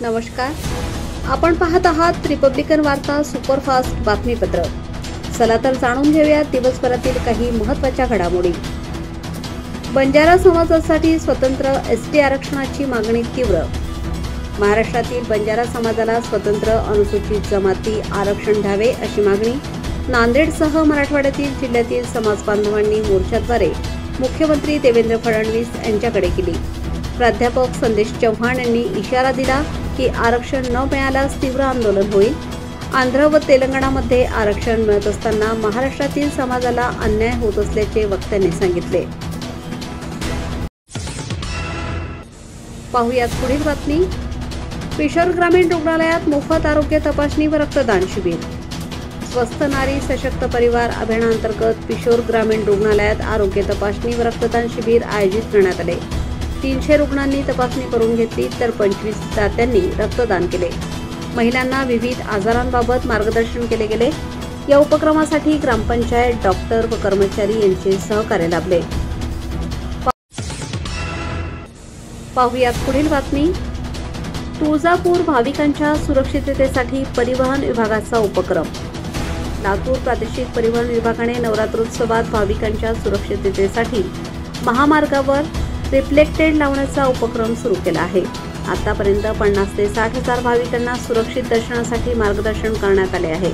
नमस्कार. आपण पाहत आहात रिपब्लिकन वार्ता सुपरफास्ट बातमीपत्र. चला तर जाणून घेऊया दिवसभरातील काही महत्त्वाच्या घडामोडी. बंजारा समाजासाठी स्वतंत्र एसटी आरक्षणाची मागणी तीव्र. महाराष्ट्रातील बंजारा समाजाला स्वतंत्र अनुसूचित जमाती आरक्षण द्यावे अशी मागणी नांदेडसह मराठवाड्यातील जिल्ह्यातील समाज बांधवांनी मोर्चाद्वारे मुख्यमंत्री देवेंद्र फडणवीस यांच्याकडे केली. प्राध्यापक संदेश चव्हाण यांनी इशारा दिला की आरक्षण न मिळाल्यास तीव्र आंदोलन होईल. आंध्र व तेलंगणामध्ये आरक्षण मिळत असताना महाराष्ट्रातील समाजाला अन्याय होत असल्याचे वक्त्यांनी सांगितले. पाहुयात पुढील बातमी. पिशोर ग्रामीण रुग्णालयात मोफत आरोग्य तपासणी व रक्तदान शिबिर. स्वस्थ नारी सशक्त परिवार अभियानांतर्गत पिशोर ग्रामीण रुग्णालयात आरोग्य तपासणी व रक्तदान शिबिर आयोजित करण्यात आले. 300 रुग्णांनी तपासणी करून घेतली तर 25 दात्यांनी रक्तदान केले. महिलांना विविध आजारांबाबत मार्गदर्शन केले गेले. या उपक्रमासाठी ग्रामपंचायत, डॉक्टर व कर्मचारी यांचे सहकार्य लाभले. पाहुयात पुढील बातमी. तुळजापूर भाविकांच्या सुरक्षिततेसाठी परिवहन विभागाचा उपक्रम. लातूर प्रादेशिक परिवहन विभागाने नवरात्रोत्सवात भाविकांच्या सुरक्षिततेसाठी महामार्गावर रिफ्लेक्टेड लावण्याचा उपक्रम सुरू केला आहे. आतापर्यंत 50 ते 60 हजार भाविकांना सुरक्षित दर्शनासाठी मार्गदर्शन करण्यात आले आहे.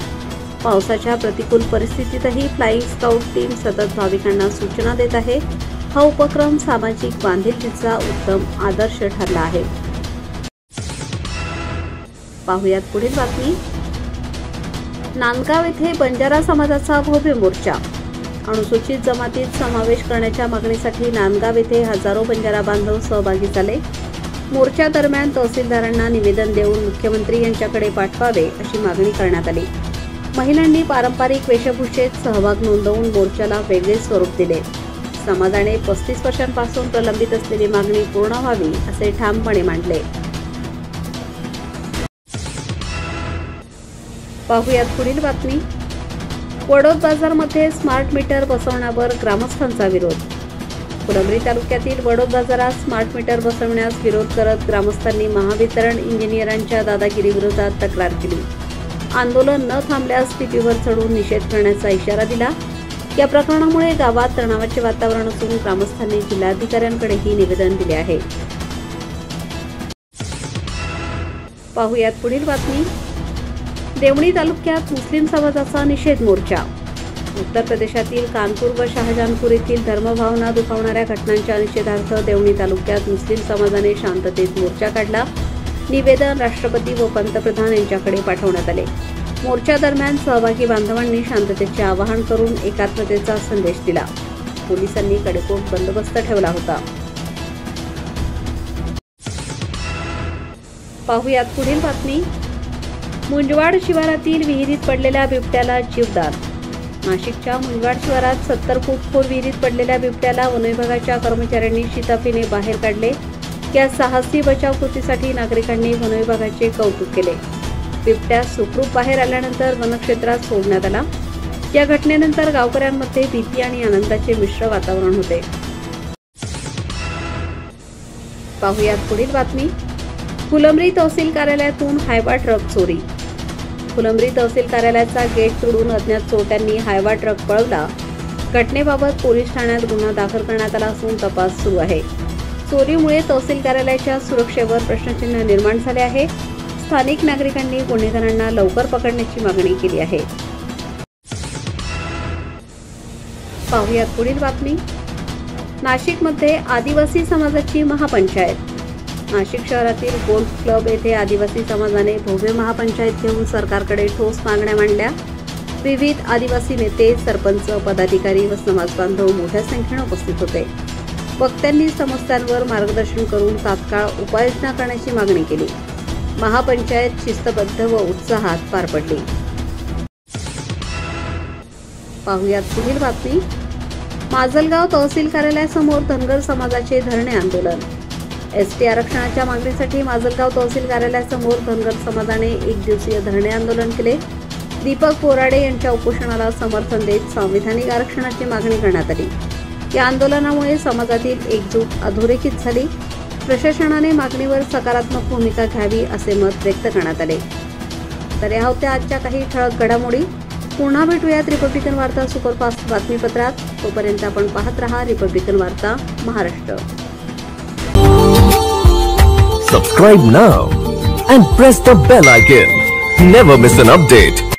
पावसाच्या प्रतिकूल परिस्थितीतही फ्लाइंग स्काउट टीम सतत भाविकांना सूचना देत आहे. हा उपक्रम सामाजिक बांधिलकीचा उत्तम आदर्श ठरला आहे. पाहुयात पुढील बातमी. नांदगाव येथे बंजारा समाजाचा भव्य मोर्चा. अनुसूचित जमातीत समावेश करण्याच्या मागणीसाठी नांदगाव येथे हजारो बंजारा बांधव सहभागी झाले. मोर्चा दरम्यान तहसीलदारांना निवेदन देऊन मुख्यमंत्री यांच्याकडे पाठवावे अशी मागणी करण्यात आली. महिलांनी पारंपरिक वेशभूषेत सहभाग नोंदवून मोर्चाला वेगळे स्वरूप दिले. समाजाने 35 वर्षांपासून प्रलंबित असलेली मागणी पूर्ण व्हावी असे ठामपणे मांडले. पाहुयात पुढील बातमी. वडोद बाजारमध्ये स्मार्ट मीटर बसवण्यावर ग्रामस्थांचा विरोध. फुलंब्री तालुक्यातील वडोद बाजारात स्मार्ट मीटर बसवण्यास विरोध करत ग्रामस्थांनी महावितरण इंजिनियरांच्या दादागिरीविरोधात तक्रार केली. आंदोलन न थांबल्यास टीपीवर चढून निषेध करण्याचा इशारा दिला. या प्रकरणामुळे गावात तणावाचे वातावरण असून ग्रामस्थांनी जिल्हाधिकाऱ्यांकडेही निवेदन दिले आहे. पाहुयात पुढील बातमी. देवणी तालुक्यात मुस्लिम समाजाचा निषेध मोर्चा. उत्तर प्रदेशातील कानपूर व शहाजहानपूर येथील धर्मभावना दुखावणाऱ्या घटनांच्या निषेधार्थ देवणी तालुक्यात मुस्लिम समाजाने शांततेत मोर्चा काढला. निवेदन राष्ट्रपती व पंतप्रधान यांच्याकडे पाठवण्यात आले. मोर्चा दरम्यान सहभागी बांधवांनी शांततेचे आवाहन करून एकात्मतेचा संदेश दिला. पोलिसांनी कडेकोट बंदोबस्त ठेवला होता. पाहुयात पुढील बातमी. मुंजवाड शिवारातील विहिरीत पडलेल्या बिबट्याला जीवदान. नाशिकच्या मुंजवाड शिवारात 70 फूट खोल विहिरीत पडलेल्या बिबट्याला वनविभागाच्या कर्मचाऱ्यांनी शिताफीने बाहेर काढले. या साहसी बचाव कृतीसाठी नागरिकांनी वनविभागाचे कौतुक केले. बिबट्या सुखरूप बाहेर आल्यानंतर वनक्षेत्रात सोडण्यात आला. या घटनेनंतर गावकऱ्यांमध्ये भीती आणि आनंदाचे मिश्र वातावरण होते. पाहुयात पुढील बातमी. फुलंब्री तहसील कार्यालयातून हायवा ट्रक चोरी. फुलंब्री तहसील कार्यालयाचा गेट तोडून अज्ञात चोरट्यांनी हायवा ट्रक पळवला. घटनेबाबत पोलीस ठाण्यात गुन्हा दाखल करण्यात आला असून तपास सुरू आहे. चोरीमुळे तहसील कार्यालयाच्या सुरक्षेवर प्रश्नचिन्ह निर्माण झाले आहे. स्थानिक नागरिकांनी गुन्हेगारांना लवकर पकडण्याची मागणी केली आहे. पाहुयात पुढील बातमी. नाशिकमध्ये आदिवासी समाजाची महापंचायत. नाशिक शहरातील गोल्फ क्लब येथे आदिवासी समाजाने भव्य महापंचायत घेऊन सरकारकडे ठोस मागण्या मांडल्या. विविध आदिवासी नेते, सरपंच, पदाधिकारी व समाज बांधव मोठ्या संख्येने उपस्थित होते. वक्त्यांनी समस्यांवर मार्गदर्शन करून तात्काळ उपाययोजना करण्याची मागणी केली. महापंचायत शिस्तबद्ध व उत्साहात पार पडली. पाहुयात पुढील बातमी. माजलगाव तहसील कार्यालयासमोर धनगर समाजाचे धरणे आंदोलन. एसटी आरक्षणाच्या मागणीसाठी माजलगाव तहसील कार्यालयासमोर धनगर समाजाने 1 दिवसीय धरणे आंदोलन केले. दीपक बोराडे यांच्या उपोषणाला समर्थन देत संविधानिक आरक्षणाची मागणी करण्यात आली. या आंदोलनामुळे समाजातील एकजूट अधोरेखित झाली. प्रशासनाने मागणीवर सकारात्मक भूमिका घ्यावी असे मत व्यक्त करण्यात आले. तर या होत्या आजच्या काही ठळक घडामोडी. पुन्हा भेटूयात रिपब्लिकन वार्ता सुपरफास्ट बातमीपत्रात. तोपर्यंत आपण पाहत रहा रिपब्लिकन वार्ता Maharashtra. Subscribe now and press the bell icon. Never miss an update.